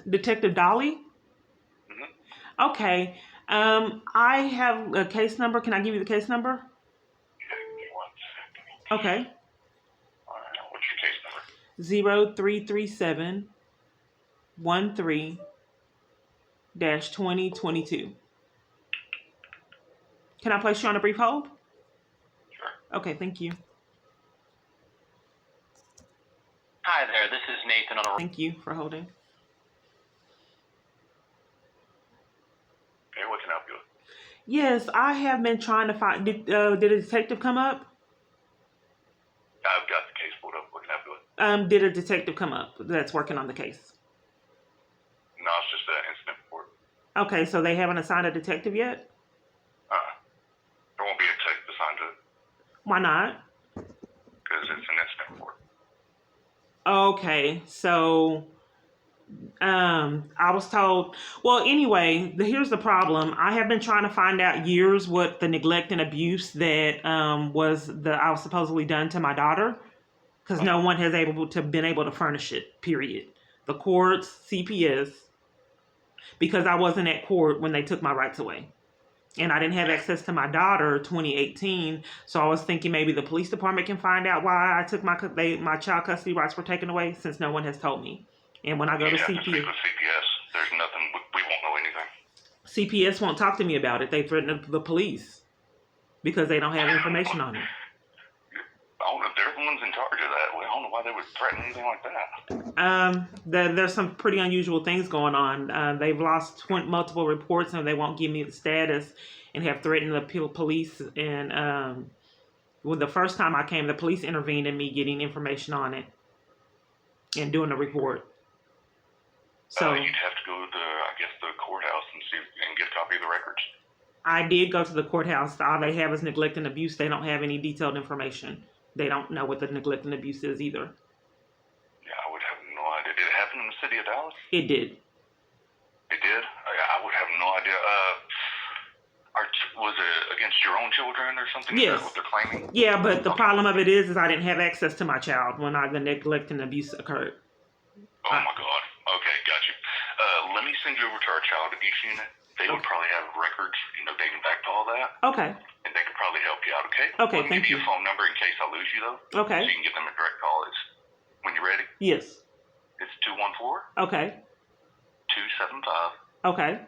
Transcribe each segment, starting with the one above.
Detective Dolly? Mm-hmm. Okay. I have a case number. Can I give you the case number? Okay, give me 1 second. Okay. All right, what's your case number? 0337-13-2022. Can I place you on a brief hold? Sure. Okay, thank you. Hi there, this is Nathan on a... Thank you for holding. Okay, what can I help you with? Yes, I have been trying to find. Did a detective come up? I've got the case pulled up. What can I help you with? Did a detective come up that's working on the case? No, it's just an incident report. Okay, so they haven't assigned a detective yet? There won't be a detective assigned to it Why not? because it's an incident report. Okay, so I was told. Well, anyway, here's the problem. I have been trying to find out years what the neglect and abuse that I was supposedly done to my daughter, because no one has been able to furnish it. Period. The courts, CPS, because I wasn't at court when they took my rights away. And I didn't have access to my daughter 2018, so I was thinking maybe the police department can find out why I took my child custody rights were taken away, since no one has told me. And when I go to have to speak CPS, with CPS. There's nothing, we won't know anything. CPS won't talk to me about it. They threaten the police because they don't have information on it. I don't know if they're the ones in charge of that. I don't know why they would threaten anything like that. There's some pretty unusual things going on. They've lost multiple reports and they won't give me the status, and have threatened the police. And well, the first time I came, the police intervened in me getting information on it and doing a report. So you'd have to go to the courthouse and get a copy of the records. I did go to the courthouse. All they have is neglect and abuse. They don't have any detailed information. They don't know what the neglect and abuse is either. Yeah, I would have no idea. Did it happen in the city of Dallas? It did. It did? I would have no idea. Was it against your own children or something? Yes. Is that what they're claiming? Yeah, but the problem of it is I didn't have access to my child when the neglect and abuse occurred. Oh my God. Okay, got you. Let me send you over to our child abuse unit. They would probably have records, dating back to all that. Okay. And they could probably help you out, okay? Okay, Let me thank give you. you a phone number in case I lose you, though. Okay. So you can give them a direct call. When you're ready, Yes. it's 214. Okay. 275. Okay.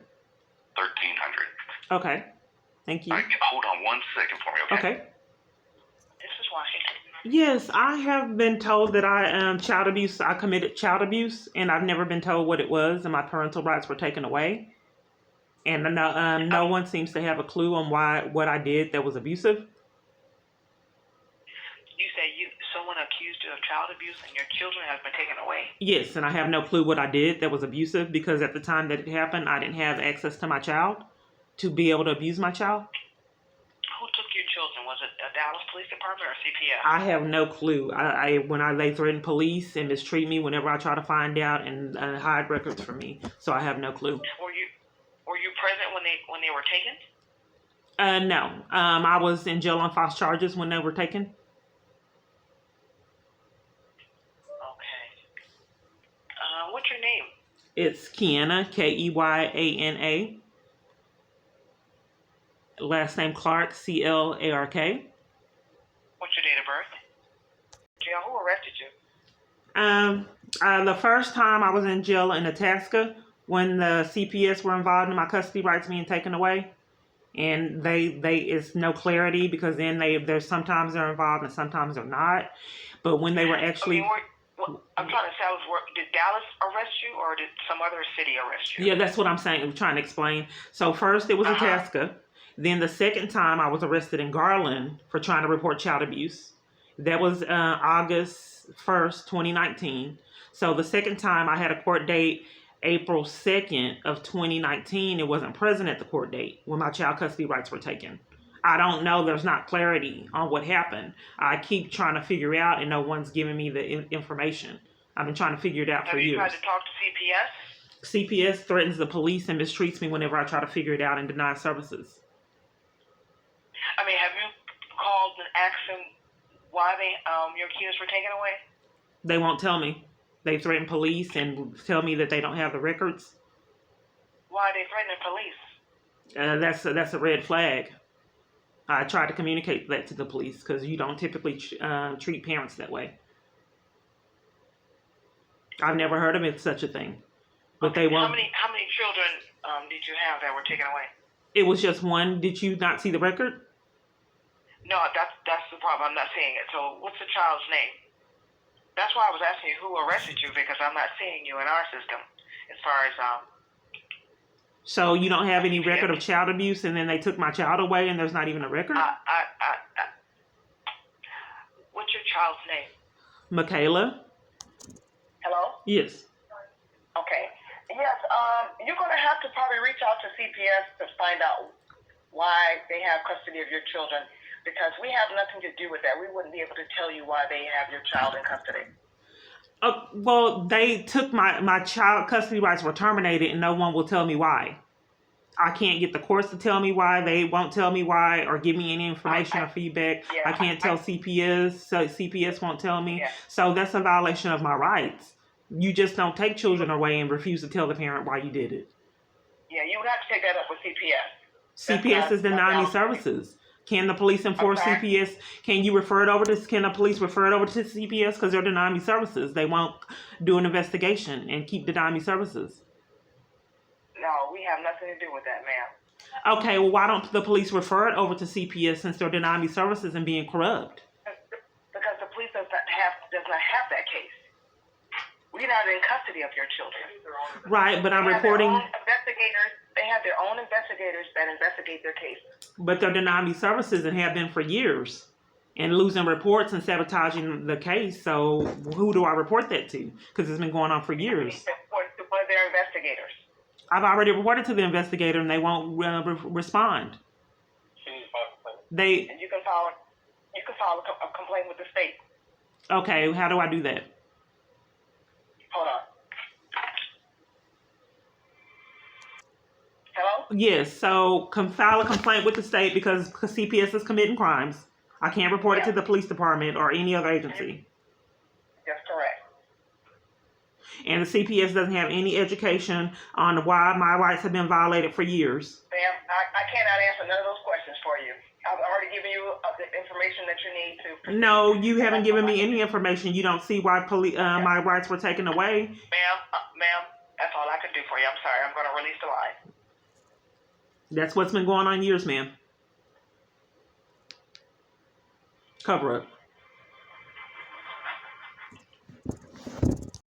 1300. Okay. Thank you. Right, hold on 1 second for me, okay? Okay. This is Washington. Yes, I have been told that I committed child abuse, and I've never been told what it was, and my parental rights were taken away. And no one seems to have a clue on what I did that was abusive. You say someone accused you of child abuse and your children have been taken away? Yes, and I have no clue what I did that was abusive, because at the time that it happened, I didn't have access to my child to be able to abuse my child. Who took your children? Was it the Dallas Police Department or CPS? I have no clue. They threaten police and mistreat me whenever I try to find out, and hide records from me, so I have no clue. Were you present when they were taken? No. I was in jail on false charges when they were taken. Okay. What's your name? It's Keyana, Keyana. Last name Clark, Clark. What's your date of birth? Jail. Who arrested you? The first time I was in jail in Itasca, when the CPS were involved in my custody rights being taken away, and it's no clarity, because then there's sometimes they're involved and sometimes they're not. But when they were actually, I'm trying to establish, did Dallas arrest you or did some other city arrest you? Yeah, that's what I'm saying. I'm trying to explain. So first it was Itasca. Then the second time I was arrested in Garland for trying to report child abuse. That was August 1st, 2019. So the second time I had a court date April 2nd of 2019. It wasn't present at the court date when my child custody rights were taken. I don't know. There's not clarity on what happened. I keep trying to figure out, and no one's giving me the information. I've been trying to figure it out for years. Have you tried to talk to CPS? CPS threatens the police and mistreats me whenever I try to figure it out and deny services. Have you called and asked them why your kids were taken away? They won't tell me. They threaten police and tell me that they don't have the records. Why are they threatening police? That's a red flag. I tried to communicate that to the police because you don't typically treat parents that way. I've never heard of it such a thing, but Okay. they won't. How many children did you have that were taken away? It was just one. Did you not see the record? No, that's the problem. I'm not seeing it. So what's the child's name? That's why I was asking you who arrested you, because I'm not seeing you in our system as far as So you don't have any record of child abuse, and then they took my child away, and there's not even a record. What's your child's name? Michaela. Hello? Yes. Okay. Yes, you're going to have to probably reach out to CPS to find out why they have custody of your children, because we have nothing to do with that. We wouldn't be able to tell you why they have your child in custody. Well, they took my child custody rights were terminated, and no one will tell me why. I can't get the courts to tell me why. They won't tell me why or give me any information or feedback. Yeah, I can't tell CPS, so CPS won't tell me. Yeah. So that's a violation of my rights. You just don't take children away and refuse to tell the parent why you did it. Yeah, you would have to take that up with CPS. CPS is denying me services. Can the police enforce CPS? Can you refer it over to? Can the police refer it over to CPS because they're denying me services? They won't do an investigation and keep denying me services. No, we have nothing to do with that, ma'am. Okay, well, why don't the police refer it over to CPS since they're denying me services and being corrupt? Because the police does not have that case. We're not in custody of your children. Right, but I'm They have their reporting. own investigators. They have their own investigators that investigate their cases. But they're denying me services and have been for years, and losing reports and sabotaging the case. So who do I report that to? Because it's been going on for years. One of their investigators. I've already reported to the investigator, and they won't respond. They And you can file a complaint with the state. okay. How do I do that? Hold on. Hello? Yes. So file a complaint with the state because CPS is committing crimes. I can't report it to the police department or any other agency. That's correct. And the CPS doesn't have any education on why my rights have been violated for years. Ma'am, I cannot answer none of those questions for you. I've already given you the information that you need to. No, you haven't given me any information. You don't see why my rights were taken away. Ma'am, that's all I can do for you. I'm sorry. I'm going to release the line. That's what's been going on years, ma'am. Cover up.